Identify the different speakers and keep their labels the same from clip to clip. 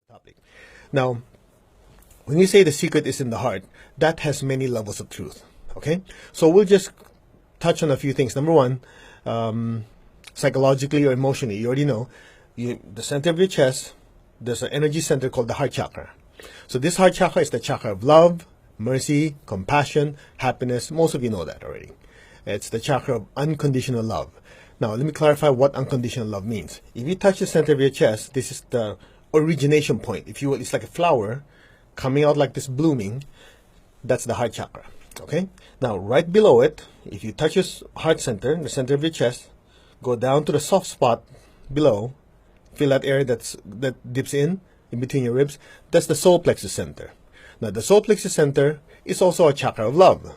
Speaker 1: topic. Now, when you say the secret is in the heart, that has many levels of truth. Okay, so we'll just touch on a few things. Number one, psychologically or emotionally, you already know, the center of your chest, there's an energy center called the heart chakra. So this heart chakra is the chakra of love, mercy, compassion, happiness. Most of you know that already. It's the chakra of unconditional love. Now, let me clarify what unconditional love means. If you touch the center of your chest, this is the origination point. If you will, it's like a flower coming out like this, blooming. That's the heart chakra. Okay? Now, right below it, if you touch your heart center, the center of your chest, go down to the soft spot below, feel that area that dips in between your ribs. That's the solar plexus center. Now, the solar plexus center is also a chakra of love.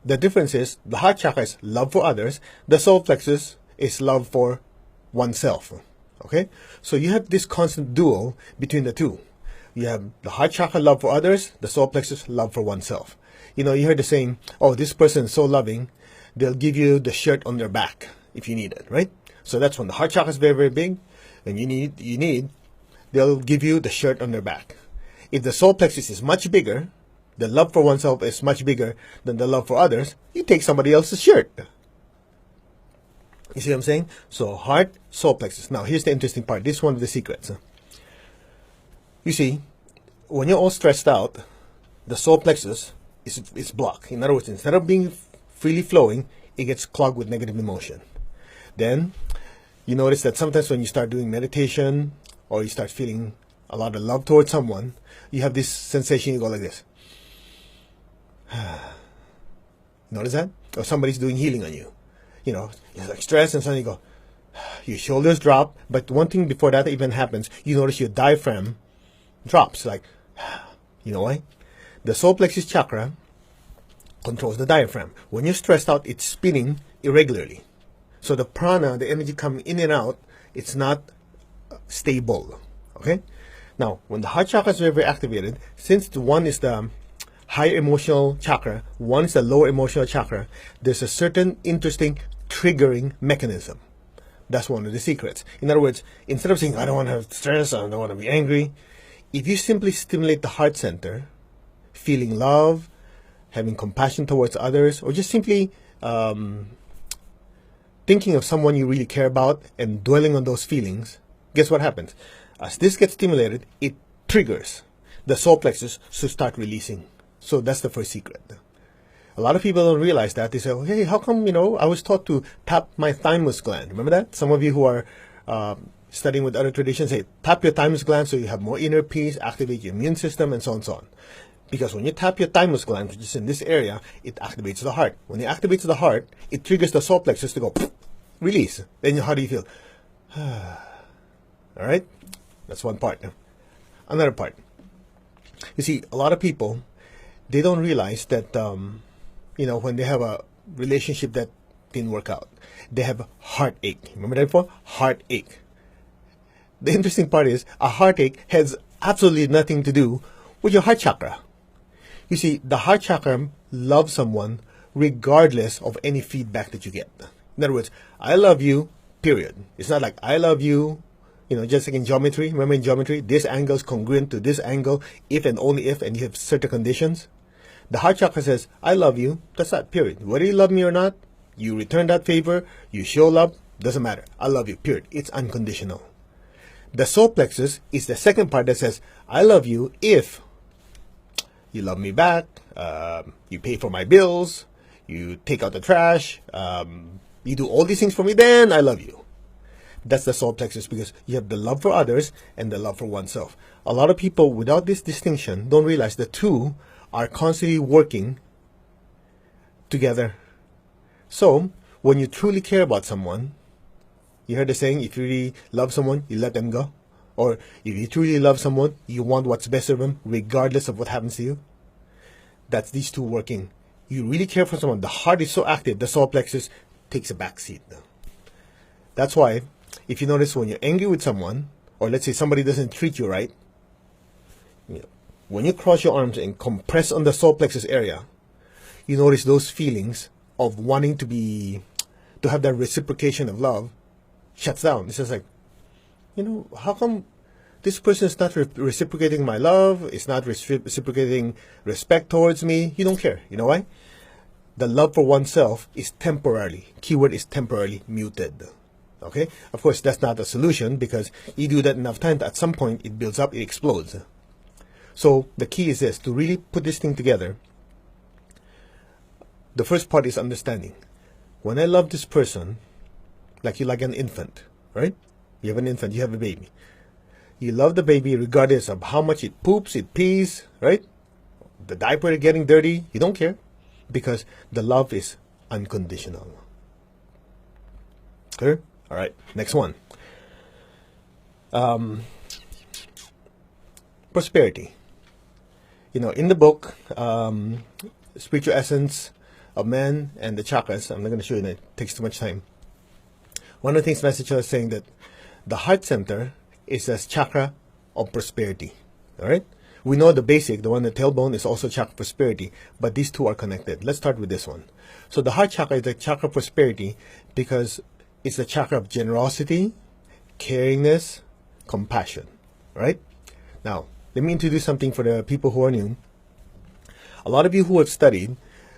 Speaker 1: The difference is the heart chakra is love for others. The solar plexus is love for oneself. Okay? So you have this constant dual between the two. You have the heart chakra, love for others, the solar plexus, love for oneself. You know, you heard the saying, oh, this person is so loving, they'll give you the shirt on their back if you need it, right? So that's when the heart chakra is very, very big, and they'll give you the shirt on their back. If the solar plexus is much bigger, the love for oneself is much bigger than the love for others, you take somebody else's shirt. You see what I'm saying? So heart, solar plexus. Now, here's the interesting part. This is one of the secrets. You see, when you're all stressed out, the solar plexus is blocked. In other words, instead of being freely flowing, it gets clogged with negative emotion. Then, you notice that sometimes when you start doing meditation or you start feeling a lot of love towards someone, you have this sensation, you go like this. Notice that? Or somebody's doing healing on you. You know, it's like stress, and suddenly you go, your shoulders drop. But one thing before that even happens, you notice your diaphragm drops. Like, you know why? The solar plexus chakra controls the diaphragm. When you're stressed out, it's spinning irregularly. So the prana, the energy coming in and out, it's not stable. Okay? Now, when the heart chakra is very, very activated, since the one is the higher emotional chakra, one is the lower emotional chakra, there's a certain interesting triggering mechanism. That's one of the secrets. In other words, instead of saying, I don't want to have stress, I don't want to be angry, if you simply stimulate the heart center, feeling love, having compassion towards others, or just simply thinking of someone you really care about and dwelling on those feelings, guess what happens? As this gets stimulated, it triggers the solar plexus to start releasing. So that's the first secret. A lot of people don't realize that. They say, oh, hey, how come, I was taught to tap my thymus gland. Remember that? Some of you who are studying with other traditions say, tap your thymus gland so you have more inner peace, activate your immune system, and so on and so on. Because when you tap your thymus gland, which is in this area, it activates the heart. When it activates the heart, it triggers the solar plexus to go, release. Then how do you feel? All right? That's one part. Another part. You see, a lot of people, they don't realize that, when they have a relationship that didn't work out, they have heartache. Remember that before? Heartache. The interesting part is, a heartache has absolutely nothing to do with your heart chakra. You see, the heart chakra loves someone regardless of any feedback that you get. In other words, I love you, period. It's not like I love you, just like in geometry. Remember in geometry, this angle is congruent to this angle if and only if, and you have certain conditions. The heart chakra says, I love you. That's that, period. Whether you love me or not, you return that favor, you show love, doesn't matter. I love you, period. It's unconditional. The solar plexus is the second part that says, I love you if you love me back, you pay for my bills, you take out the trash, you do all these things for me, then I love you. That's the solar plexus, because you have the love for others and the love for oneself. A lot of people, without this distinction, don't realize the two are constantly working together. So, when you truly care about someone, you heard the saying, if you really love someone, you let them go. Or if you truly love someone, you want what's best for them, regardless of what happens to you. That's these two working. You really care for someone. The heart is so active, the solar plexus takes a back seat. That's why, if you notice when you're angry with someone, or let's say somebody doesn't treat you right, when you cross your arms and compress on the solar plexus area, you notice those feelings of wanting to have that reciprocation of love shuts down. It's just like, how come this person is not reciprocating my love, it's not reciprocating respect towards me, you don't care. You know why? The love for oneself is temporarily, keyword is temporarily muted. Okay? Of course, that's not a solution, because you do that enough times, at some point it builds up, it explodes. So the key is this, to really put this thing together. The first part is understanding. When I love this person, like you like an infant, right? You have an infant, you have a baby. You love the baby regardless of how much it poops, it pees, right? The diaper is getting dirty, you don't care, because the love is unconditional. Clear? All right, next one. Prosperity. You know, in the book, Spiritual Essence of Man and the Chakras, I'm not going to show you that, it takes too much time. One of the things Master is saying that the heart center is a chakra of prosperity. All right? We know the basic, the one, the tailbone, is also chakra prosperity, but these two are connected. Let's start with this one. So the heart chakra is the chakra of prosperity because it's the chakra of generosity, caringness, compassion. Right? Now, let me introduce something for the people who are new. A lot of you who have studied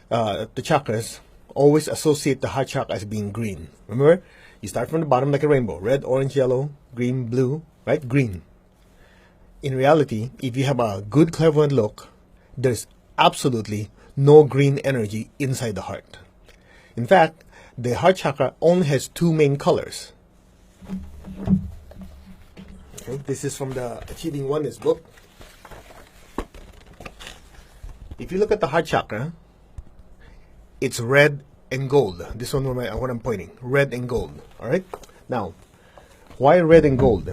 Speaker 1: the chakras always associate the heart chakra as being green. Remember? You start from the bottom like a rainbow. Red, orange, yellow, green, blue, right? Green. In reality, if you have a good clairvoyant look, there's absolutely no green energy inside the heart. In fact, the heart chakra only has two main colors. Okay, this is from the Achieving Oneness book. If you look at the heart chakra, it's red and gold. This one, what I'm pointing, red and gold. All right. Now, why red and gold?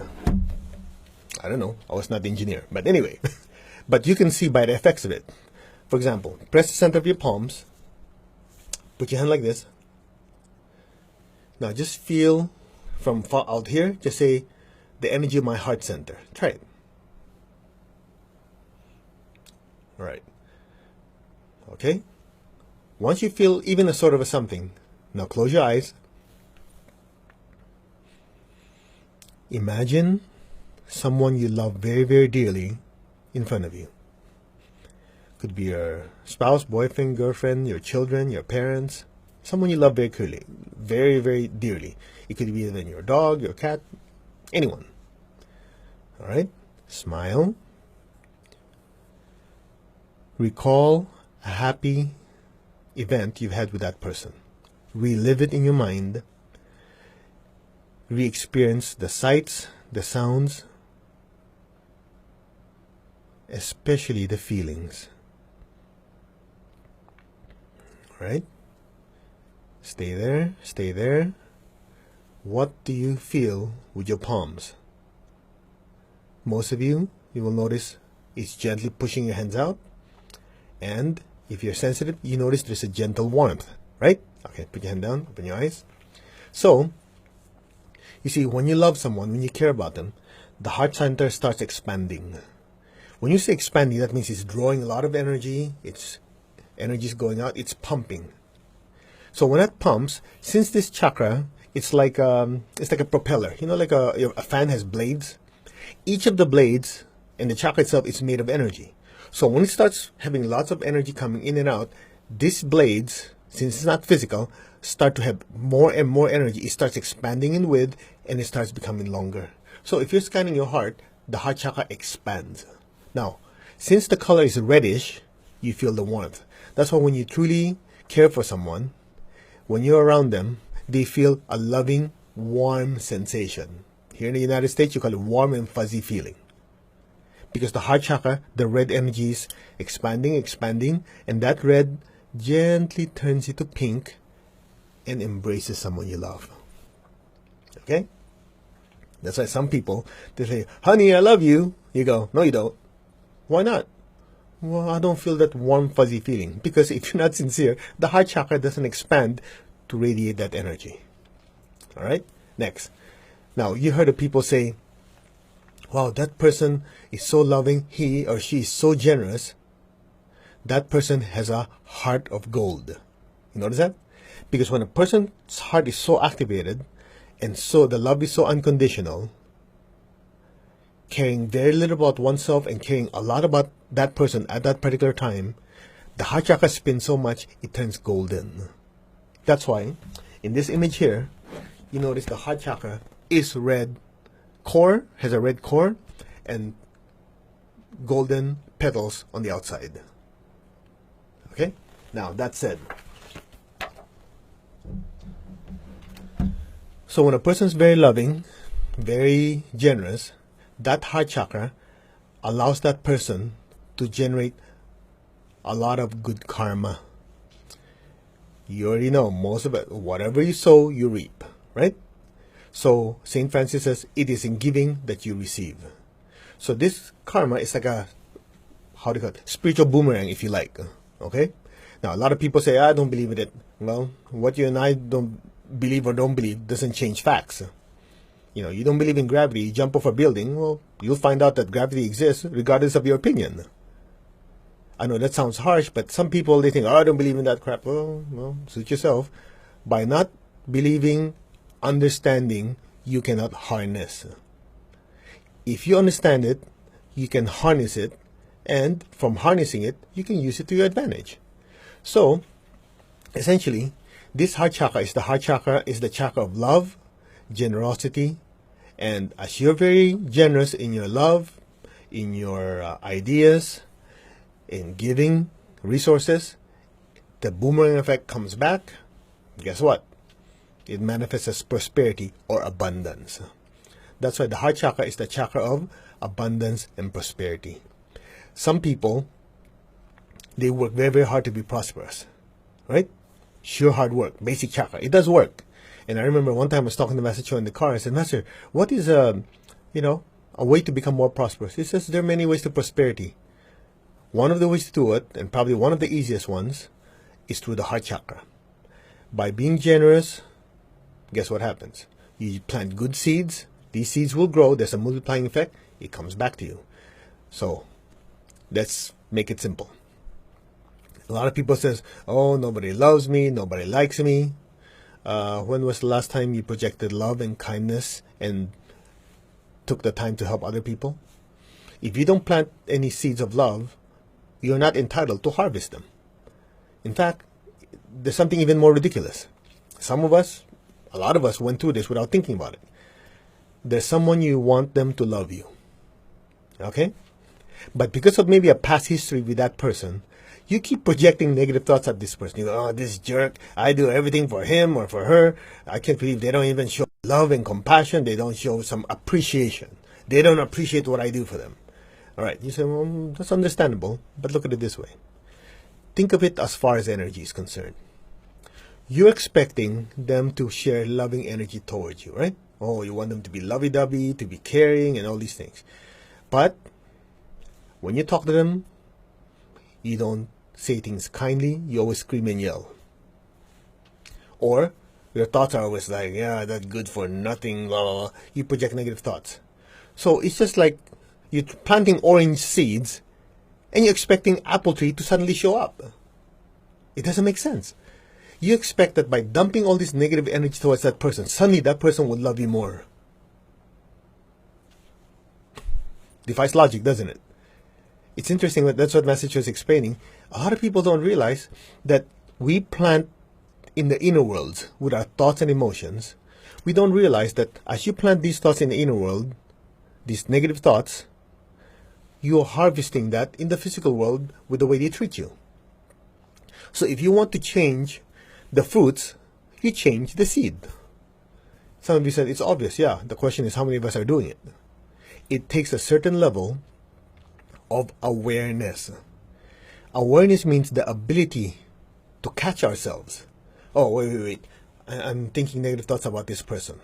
Speaker 1: I don't know. I was not the engineer, but anyway. But you can see by the effects of it. For example, press the center of your palms. Put your hand like this. Now, just feel from far out here. Just say the energy of my heart center. Try it. All right. Okay. Once you feel even a sort of a something, now close your eyes. Imagine someone you love very, very dearly in front of you. Could be your spouse, boyfriend, girlfriend, your children, your parents, someone you love very clearly, very, very dearly. It could be even your dog, your cat, anyone. All right? Smile. Recall a happy event you've had with that person. Relive it in your mind. Re-experience the sights, the sounds, especially the feelings. All right? Stay there, stay there. What do you feel with your palms? Most of you will notice it's gently pushing your hands out. And if you're sensitive, you notice there's a gentle warmth, right? Okay, put your hand down, open your eyes. So, you see, when you love someone, when you care about them, the heart center starts expanding. When you say expanding, that means it's drawing a lot of energy, its energy is going out, it's pumping. So when that pumps, since this chakra, it's like a propeller. You know, like a fan has blades. Each of the blades and the chakra itself is made of energy. So when it starts having lots of energy coming in and out, these blades, since it's not physical, start to have more and more energy. It starts expanding in width and it starts becoming longer. So if you're scanning your heart, the heart chakra expands. Now, since the color is reddish, you feel the warmth. That's why when you truly care for someone, when you're around them, they feel a loving, warm sensation. Here in the United States, you call it warm and fuzzy feeling. Because the heart chakra, the red energy is expanding, and that red gently turns into pink and embraces someone you love. Okay? That's why some people, they say, honey, I love you. You go, no, you don't. Why not? Well, I don't feel that warm, fuzzy feeling. Because if you're not sincere, the heart chakra doesn't expand to radiate that energy. All right? Next. Now, you heard of people say, wow, that person is so loving, he or she is so generous. That person has a heart of gold. You notice that? Because when a person's heart is so activated, and so the love is so unconditional, caring very little about oneself and caring a lot about that person at that particular time, the heart chakra spins so much it turns golden. That's why in this image here, you notice the heart chakra is red core, has a red core, and golden petals on the outside. Okay? Now, that said, so when a person's very loving, very generous, that heart chakra allows that person to generate a lot of good karma. You already know most of it. Whatever you sow, you reap, right? So St. Francis says, it is in giving that you receive. So this karma is like a, how do you call it, spiritual boomerang, if you like. Okay? Now, a lot of people say, I don't believe in it. Well, what you and I don't believe or don't believe doesn't change facts. You know, you don't believe in gravity, you jump off a building, well, you'll find out that gravity exists regardless of your opinion. I know that sounds harsh, but some people, they think, oh, I don't believe in that crap. Well, suit yourself. By not believing, understanding, you cannot harness. If you understand it, you can harness it, and from harnessing it, you can use it to your advantage. So, essentially, this heart chakra is the chakra of love, generosity, and as you're very generous in your love, in your ideas, in giving resources, the boomerang effect comes back. Guess what? It manifests as prosperity or abundance. That's why the heart chakra is the chakra of abundance and prosperity. Some people, they work very, very hard to be prosperous, right? Sheer hard work, basic chakra. It does work. And I remember one time I was talking to Master Cho in the car. I said, Master, what is a way to become more prosperous? He says there are many ways to prosperity. One of the ways to do it, and probably one of the easiest ones, is through the heart chakra. By being generous, guess what happens? You plant good seeds. These seeds will grow. There's a multiplying effect. It comes back to you. So let's make it simple. A lot of people says, oh, nobody loves me, nobody likes me. When was the last time you projected love and kindness and took the time to help other people? If you don't plant any seeds of love, you're not entitled to harvest them. In fact, there's something even more ridiculous. Some of us, a lot of us went through this without thinking about it. There's someone you want them to love you. Okay? But because of maybe a past history with that person, you keep projecting negative thoughts at this person. You go, oh, this jerk, I do everything for him or for her. I can't believe they don't even show love and compassion. They don't show some appreciation. They don't appreciate what I do for them. All right, you say, well, that's understandable, but look at it this way. Think of it as far as energy is concerned. You're expecting them to share loving energy towards you, right? Oh, you want them to be lovey-dovey, to be caring, and all these things. But when you talk to them, you don't say things kindly, you always scream and yell. Or your thoughts are always like, yeah, that's good for nothing, blah, blah, blah. You project negative thoughts. So it's just like you're planting orange seeds and you're expecting apple tree to suddenly show up. It doesn't make sense. You expect that by dumping all this negative energy towards that person, suddenly that person would love you more. Defies logic, doesn't it? It's interesting that that's what Master Cho is explaining. A lot of people don't realize that we plant in the inner world with our thoughts and emotions. We don't realize that as you plant these thoughts in the inner world, these negative thoughts, you're harvesting that in the physical world with the way they treat you. So if you want to change the fruits, you change the seed. Some of you said, it's obvious. Yeah, the question is how many of us are doing it? It takes a certain level of awareness. Awareness means the ability to catch ourselves. Oh, wait. I'm thinking negative thoughts about this person.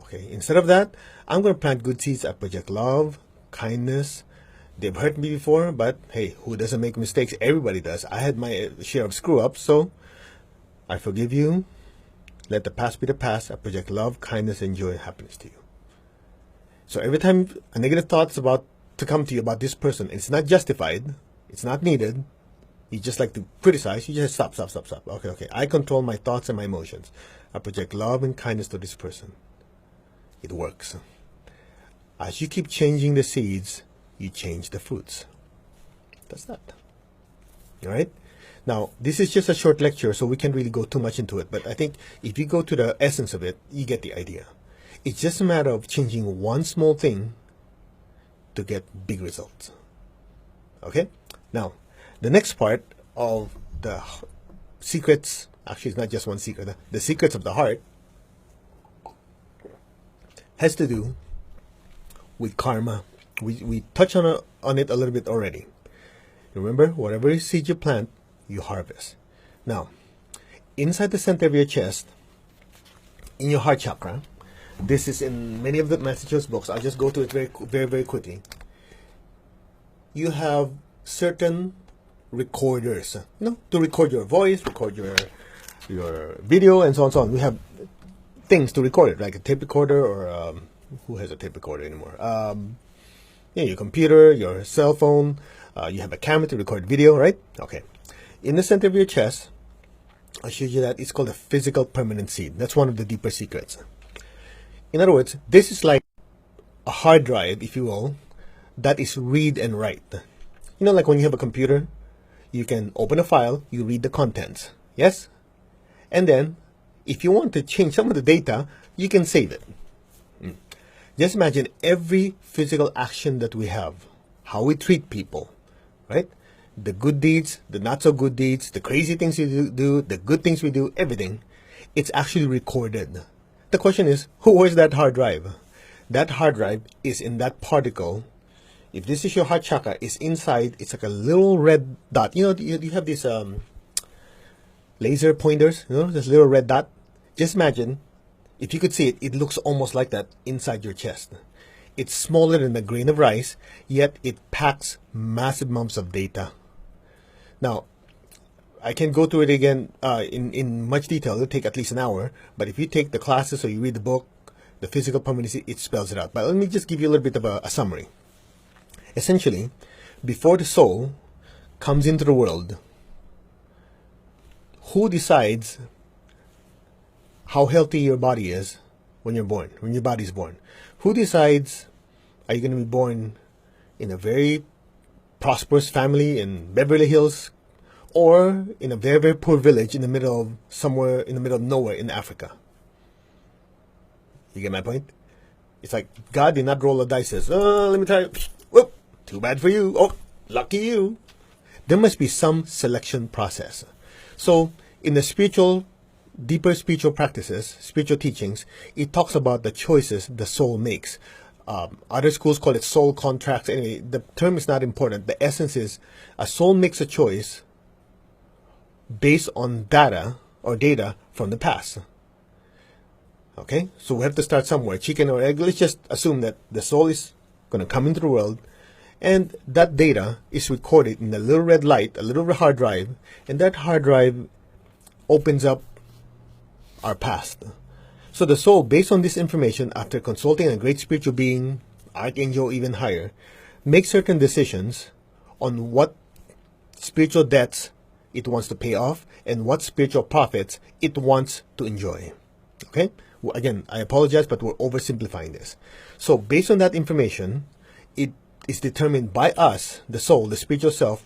Speaker 1: Okay, instead of that, I'm going to plant good seeds. I project love, kindness. They've hurt me before, but hey, who doesn't make mistakes? Everybody does. I had my share of screw-ups, so I forgive you. Let the past be the past. I project love, kindness, and joy and happiness to you. So every time a negative thought is about to come to you about this person, it's not justified, it's not needed, you just like to criticize, you just stop. Okay. I control my thoughts and my emotions. I project love and kindness to this person. It works. As you keep changing the seeds, you change the fruits. That's that. All right? Now, this is just a short lecture, so we can't really go too much into it. But I think if you go to the essence of it, you get the idea. It's just a matter of changing one small thing to get big results. Okay? Now, the next part of the secrets, actually it's not just one secret, the secrets of the heart has to do with karma. We touched on it a little bit already. Remember, whatever seed you plant, you harvest. Now, inside the center of your chest, in your heart chakra, this is in many of the Massachusetts books. I'll just go to it very quickly. You have certain recorders, to record your voice, record your video, and so on and so on. We have things to record it, like a tape recorder, or who has a tape recorder anymore? Your computer, your cell phone. You have a camera to record video, right? Okay. In the center of your chest, I showed you that it's called a physical permanent seed. That's one of the deeper secrets. In other words, this is like a hard drive, if you will, that is read and write. Like when you have a computer, you can open a file, you read the contents, yes? And then, if you want to change some of the data, you can save it. Just imagine every physical action that we have, how we treat people, right? The good deeds, the not so good deeds, the crazy things we do, the good things we do, everything, it's actually recorded. The question is, who was that hard drive? That hard drive is in that particle. If this is your heart chakra, it's inside, it's like a little red dot. You have these laser pointers, this little red dot. Just imagine, if you could see it, it looks almost like that inside your chest. It's smaller than a grain of rice, yet it packs massive amounts of data. Now, I can go through it again in much detail. It'll take at least an hour. But if you take the classes or you read the book, The Physical Permanency, it spells it out. But let me just give you a little bit of a summary. Essentially, before the soul comes into the world, who decides how healthy your body is when you're born, when your body's born? Who decides, are you going to be born in a very prosperous family in Beverly Hills, or in a very poor village in the middle of somewhere in the middle of nowhere in Africa? You get my point? It's like God did not roll a dice. Says, let me try. Whoop, too bad for you. Oh, lucky you. There must be some selection process. So in the deeper spiritual practices, spiritual teachings, it talks about the choices the soul makes. Other schools call it soul contracts. Anyway, the term is not important. The essence is a soul makes a choice based on data from the past. Okay, so we have to start somewhere, chicken or egg. Let's just assume that the soul is going to come into the world, and that data is recorded in a little red light, a little hard drive, and that hard drive opens up our past. So the soul, based on this information, after consulting a great spiritual being, archangel, even higher, makes certain decisions on what spiritual debts it wants to pay off and what spiritual profits it wants to enjoy. Okay? Well, again, I apologize, but we're oversimplifying this. So based on that information, it is determined by us, the soul, the spiritual self,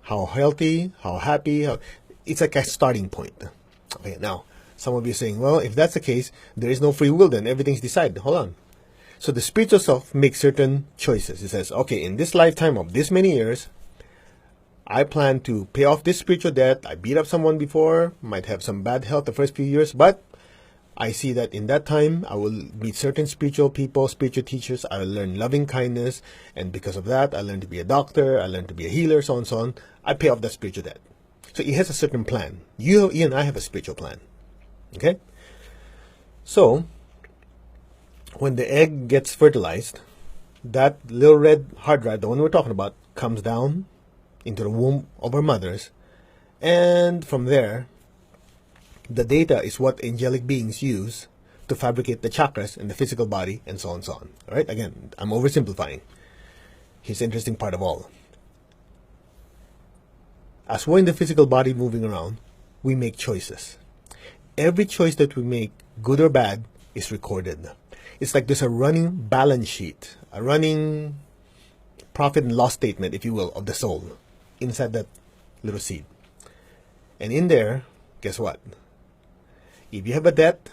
Speaker 1: how healthy, how happy. It's like a starting point. Okay, now, some of you are saying, well, if that's the case, there is no free will then. Everything's decided. Hold on. So the spiritual self makes certain choices. It says, okay, in this lifetime of this many years, I plan to pay off this spiritual debt. I beat up someone before, might have some bad health the first few years, but I see that in that time, I will meet certain spiritual people, spiritual teachers. I will learn loving kindness. And because of that, I learn to be a doctor. I learn to be a healer, so on and so on. I pay off that spiritual debt. So it has a certain plan. You and I have a spiritual plan. Okay? So, when the egg gets fertilized, that little red hard drive, the one we're talking about, comes down into the womb of our mothers. And from there, the data is what angelic beings use to fabricate the chakras in the physical body, and so on and so on. All right? Again, I'm oversimplifying. Here's the interesting part of all. As we're in the physical body moving around, we make choices. Every choice that we make, good or bad, is recorded. It's like there's a running balance sheet, a running profit and loss statement, if you will, of the soul inside that little seed. And in there, guess what? If you have a debt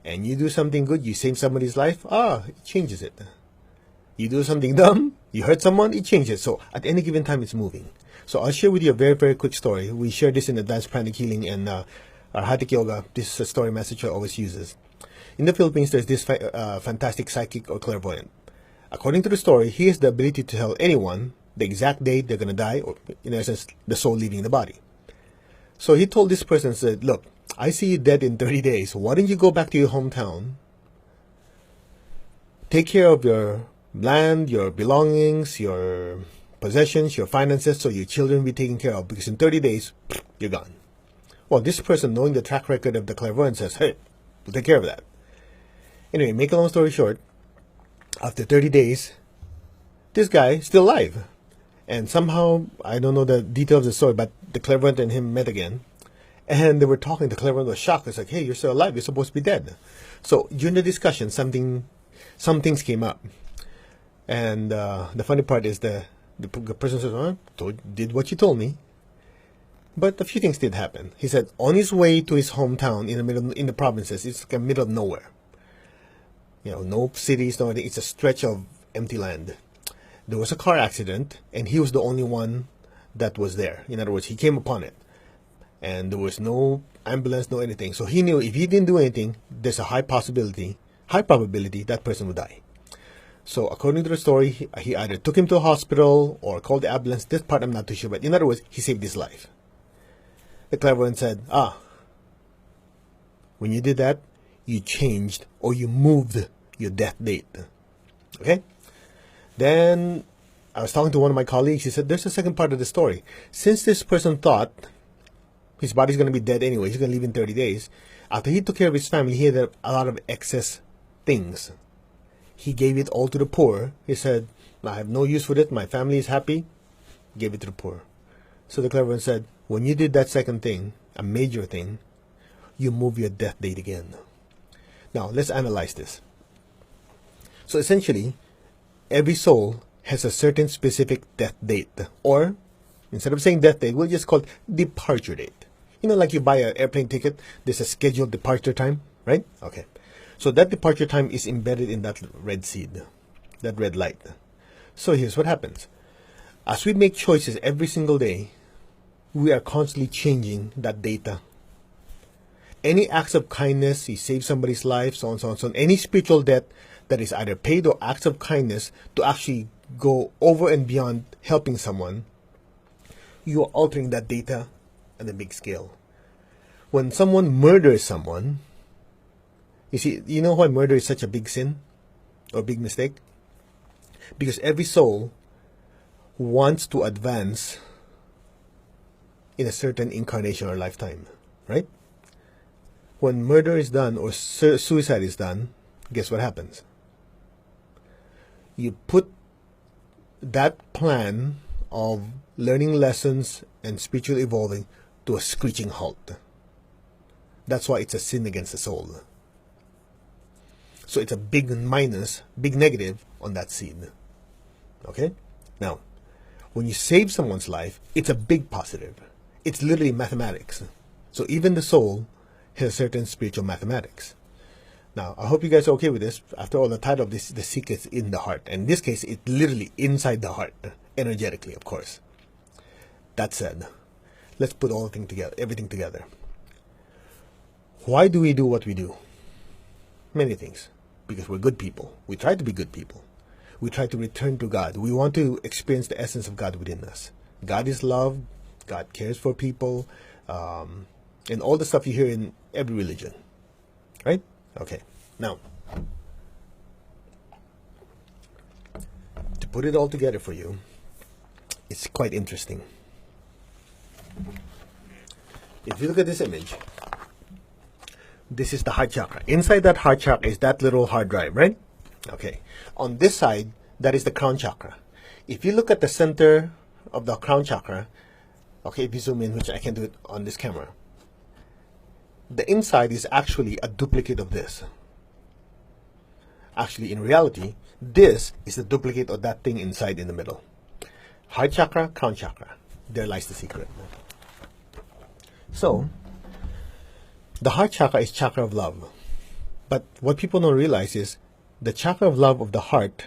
Speaker 1: and you do something good, you save somebody's life, it changes it. You do something dumb, you hurt someone, it changes. So at any given time, it's moving. So I'll share with you a very, very quick story. We share this in Advanced Pranic Healing and our Hatha Yoga. This is a story Master always uses. In the Philippines, there's this fantastic psychic or clairvoyant. According to the story, he has the ability to tell anyone the exact date they're going to die, or in essence, the soul leaving the body. So he told this person, said, look, I see you dead in 30 days. Why don't you go back to your hometown, take care of your land, your belongings, your possessions, your finances, so your children will be taken care of, because in 30 days, you're gone. Well, this person, knowing the track record of the clairvoyant, says, hey, we'll take care of that. Anyway, make a long story short, after 30 days, this guy still alive. And somehow, I don't know the details of the story, but the clairvoyant and him met again. And they were talking. The clairvoyant was shocked. It's like, hey, you're still alive. You're supposed to be dead. So during the discussion, some things came up. And the funny part is the person says, did what you told me. But a few things did happen. He said on his way to his hometown in the provinces, it's like a middle of nowhere. No cities, no anything. It's a stretch of empty land. There was a car accident, and he was the only one that was there. In other words, he came upon it. And there was no ambulance, no anything. So he knew if he didn't do anything, there's a high probability that person would die. So according to the story, he either took him to a hospital or called the ambulance. This part I'm not too sure, but in other words, he saved his life. The clairvoyant said, when you did that, you changed or you moved your death date. Okay? Then I was talking to one of my colleagues. He said, there's a second part of the story. Since this person thought his body's going to be dead anyway, he's going to leave in 30 days. After he took care of his family, he had a lot of excess things. He gave it all to the poor. He said, I have no use for it. My family is happy. Gave it to the poor. So the clairvoyant said, when you did that second thing, a major thing, you move your death date again. Now, let's analyze this. So essentially, every soul has a certain specific death date. Or, instead of saying death date, we'll just call it departure date. Like you buy an airplane ticket, there's a scheduled departure time, right? Okay. So that departure time is embedded in that red seed, that red light. So here's what happens. As we make choices every single day, we are constantly changing that data. Any acts of kindness, you save somebody's life, so on, so on, so on. Any spiritual debt that is either paid or acts of kindness to actually go over and beyond helping someone, you are altering that data on a big scale. When someone murders someone, you see, you know why murder is such a big sin or big mistake? Because every soul wants to advance in a certain incarnation or lifetime, right? When murder is done or suicide is done, guess what happens? You put that plan of learning lessons and spiritual evolving to a screeching halt. That's why it's a sin against the soul. So it's a big minus, big negative on that seed. Okay? Now, when you save someone's life, it's a big positive. It's literally mathematics. So even the soul has certain spiritual mathematics. Now, I hope you guys are okay with this. After all, the title of this is The Secrets in the Heart. And in this case, it's literally inside the heart, energetically, of course. That said, let's put everything together. Why do we do what we do? Many things. Because we're good people. We try to be good people. We try to return to God. We want to experience the essence of God within us. God is love. God cares for people. And all the stuff you hear in every religion. Right? Okay. Now, to put it all together for you, it's quite interesting. If you look at this image, this is the heart chakra. Inside that heart chakra is that little hard drive, right? Okay. On this side, that is the crown chakra. If you look at the center of the crown chakra, okay, if you zoom in, which I can do it on this camera, the inside is actually a duplicate of this. Actually, in reality, this is the duplicate of that thing inside in the middle. Heart chakra, crown chakra. There lies the secret. So, the heart chakra is chakra of love. But what people don't realize is the chakra of love of the heart,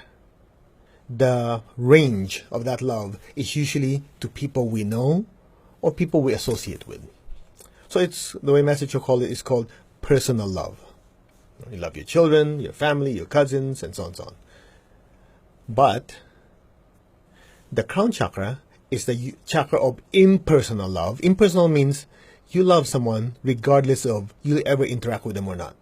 Speaker 1: the range of that love is usually to people we know or people we associate with. So it's the way Master Cho called it is called personal love. You love your children, your family, your cousins, and so on and so on. But the crown chakra is the chakra of impersonal love. Impersonal means you love someone regardless of you ever interact with them or not.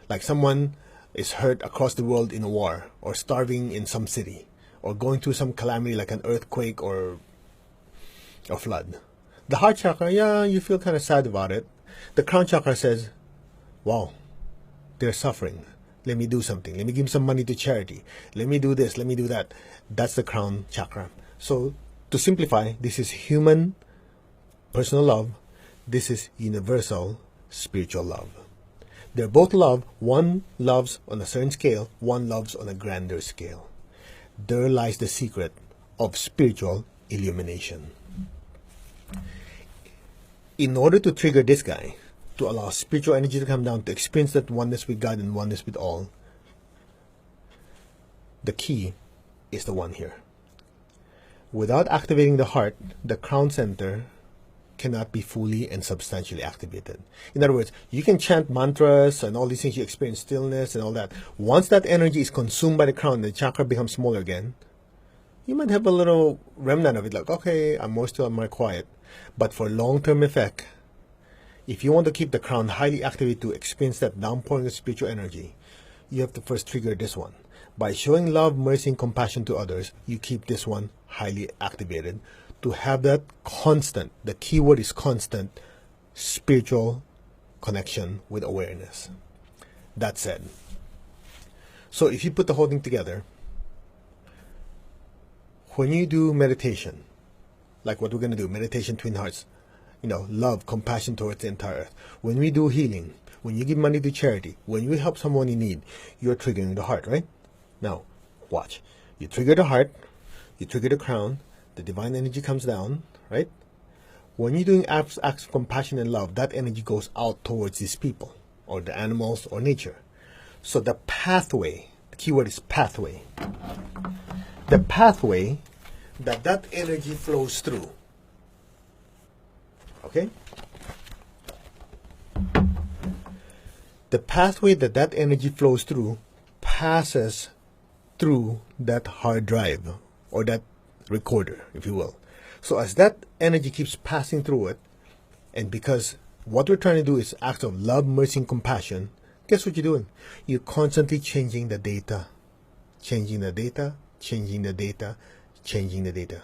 Speaker 1: Like someone is hurt across the world in a war, or starving in some city, or going through some calamity like an earthquake or a flood. The heart chakra, yeah, you feel kind of sad about it. The crown chakra says, wow, they're suffering. Let me do something. Let me give some money to charity. Let me do this. Let me do that. That's the crown chakra. So to simplify, this is human personal love. This is universal spiritual love. They're both love. One loves on a certain scale. One loves on a grander scale. There lies the secret of spiritual illumination. In order to trigger this guy, to allow spiritual energy to come down, to experience that oneness with God and oneness with all, the key is the one here. Without activating the heart, the crown center cannot be fully and substantially activated. In other words, you can chant mantras and all these things, you experience stillness and all that. Once that energy is consumed by the crown, the chakra becomes smaller again. You might have a little remnant of it, like, okay, I'm more still, I'm more quiet. But for long-term effect, if you want to keep the crown highly activated to experience that downpouring of spiritual energy, you have to first trigger this one. By showing love, mercy, and compassion to others, you keep this one highly activated to have that constant, the key word is constant, spiritual connection with awareness. That said, so if you put the whole thing together, when you do meditation, like what we're going to do, meditation twin hearts, love, compassion towards the entire earth. When we do healing, when you give money to charity, when you help someone in need, you're triggering the heart, right? Now, watch. You trigger the heart, you trigger the crown, the divine energy comes down, right? When you're doing acts of compassion and love, that energy goes out towards these people, or the animals, or nature. So the pathway, the key word is pathway. The pathway that energy flows through. Okay? The pathway that energy flows through passes through that hard drive, or that recorder, if you will. So as that energy keeps passing through it, and because what we're trying to do is acts of love, mercy, and compassion, guess what you're doing? You're constantly changing the data. Changing the data, changing the data, changing the data.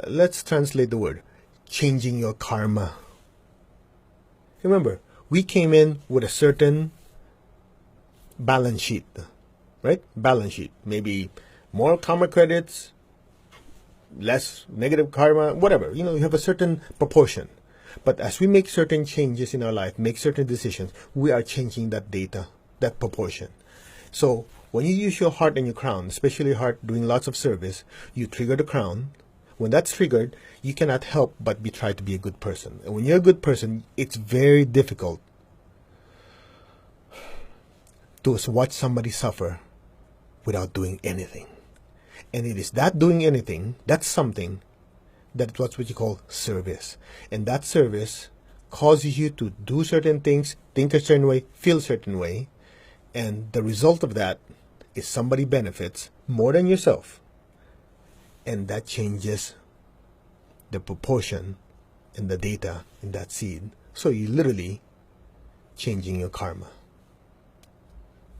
Speaker 1: Let's translate the word. Changing your karma. Remember, we came in with a certain balance sheet, right? Balance sheet. Maybe more karma credits, less negative karma, whatever. You have a certain proportion. But as we make certain changes in our life, make certain decisions, we are changing that data, that proportion. So when you use your heart and your crown, especially your heart doing lots of service, you trigger the crown. When that's triggered, you cannot help but try to be a good person. And when you're a good person, it's very difficult to watch somebody suffer without doing anything. And it is that doing anything, that's something, that's what you call service. And that service causes you to do certain things, think a certain way, feel a certain way. And the result of that is somebody benefits more than yourself. And that changes the proportion and the data in that seed. So you're literally changing your karma.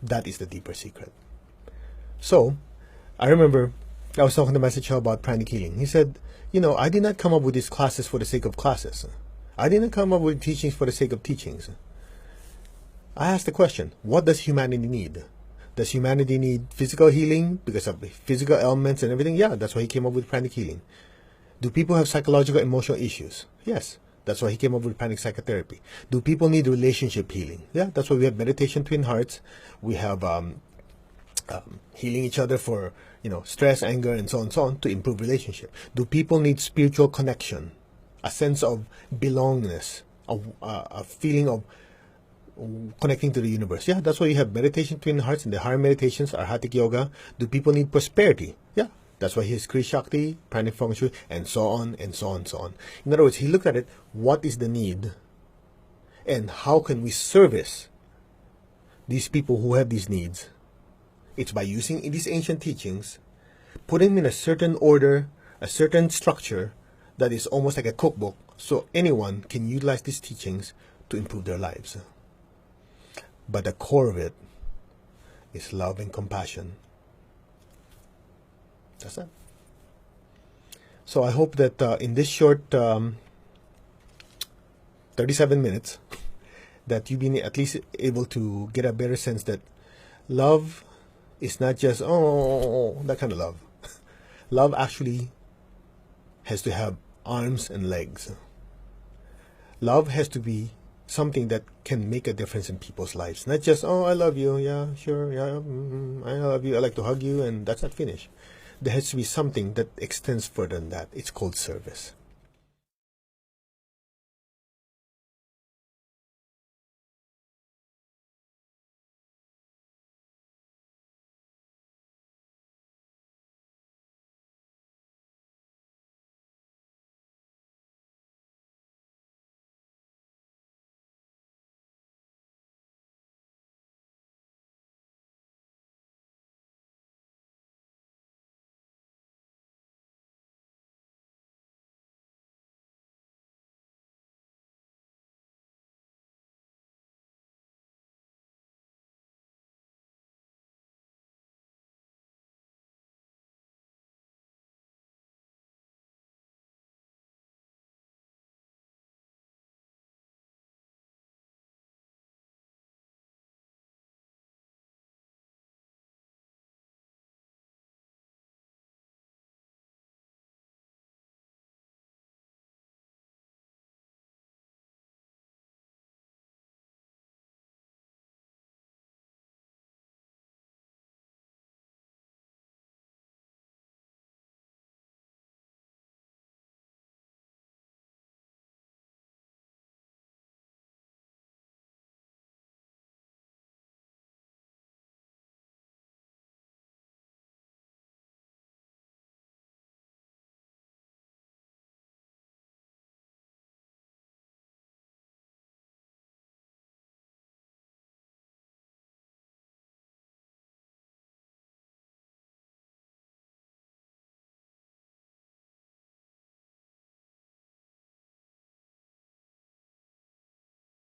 Speaker 1: That is the deeper secret. So, I remember I was talking to Master Cho about pranic healing. He said, I did not come up with these classes for the sake of classes. I didn't come up with teachings for the sake of teachings. I asked the question, what does humanity need? Does humanity need physical healing because of physical ailments and everything? Yeah, that's why he came up with pranic healing. Do people have psychological, emotional issues? Yes, that's why he came up with pranic psychotherapy. Do people need relationship healing? Yeah, that's why we have meditation twin hearts. We have healing each other for, stress, anger, and so on to improve relationship? Do people need spiritual connection, a sense of belongingness, a feeling of connecting to the universe? Yeah, that's why you have meditation twin hearts and the higher meditations, Arhatic yoga. Do people need prosperity? Yeah, that's why he has Kri Shakti, Pranic Feng Shui, and so on and so on and so on. In other words, he looked at it, what is the need, and how can we service these people who have these needs? It's by using these ancient teachings, putting them in a certain order, a certain structure that is almost like a cookbook, so anyone can utilize these teachings to improve their lives. But the core of it is love and compassion. That's it. So I hope that in this short 37 minutes, that you've been at least able to get a better sense that love is not just, that kind of love. Love actually has to have arms and legs. Love has to be something that can make a difference in people's lives. Not just, I love you, yeah, sure, yeah, I love you, I like to hug you, and that's not finished. There has to be something that extends further than that. It's called service.